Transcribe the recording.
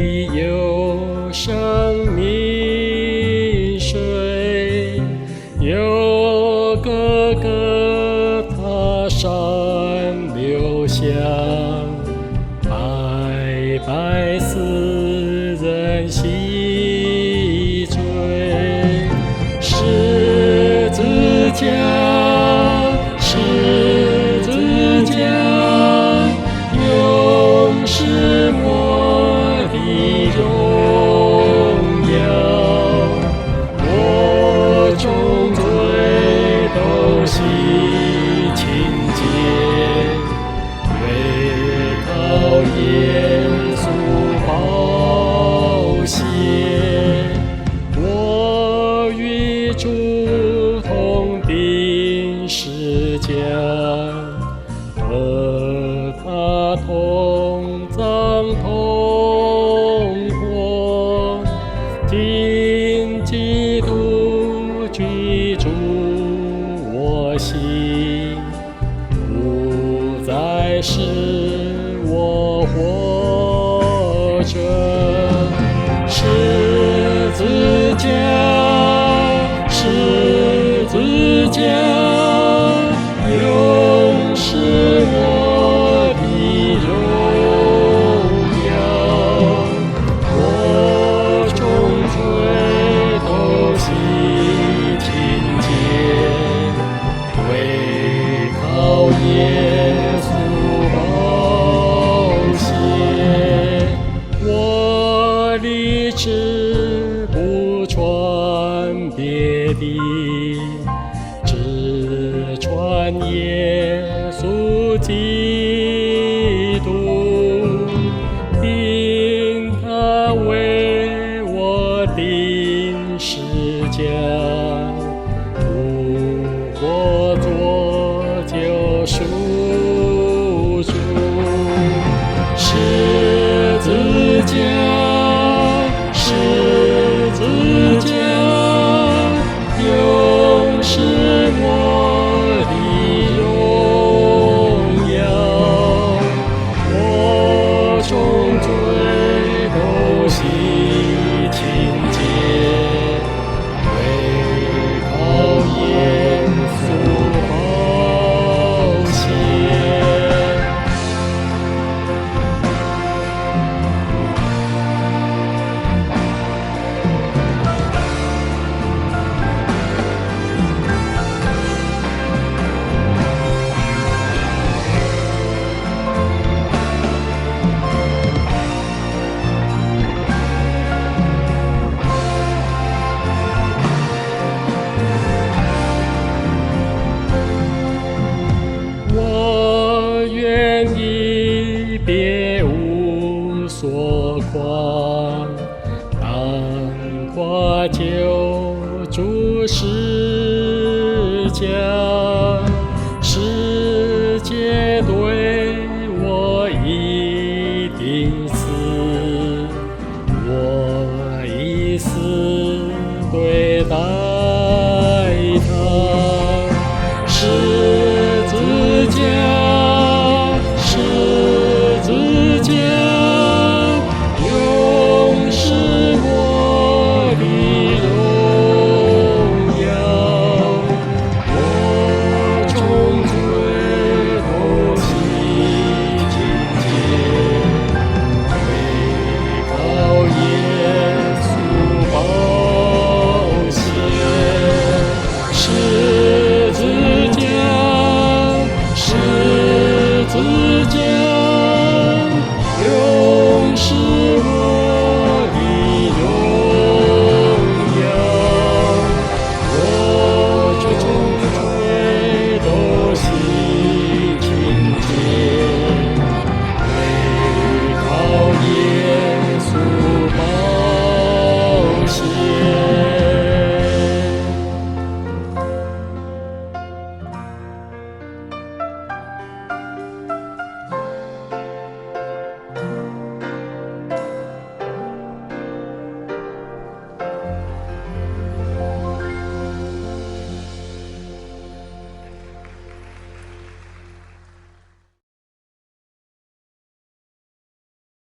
里有生命水，有哥哥他山流向，白白使人心醉，十字架，十字架，永是我的荣耀。我众罪都洗清洁，唯靠耶稣宝血。我与主同定十架，和他同葬同活，今基督居住我心，不再是我活着。十字架，十字架，永是我的荣耀。我众罪都洗清洁，唯靠耶稣宝血。我立志不传别的，只传耶稣基督，因他为我定十架，图我做救赎主。十字架，十字架，永是我的荣耀。我众罪都洗清洁，唯靠耶稣宝血。我愿意别无所夸，当挂救主十架。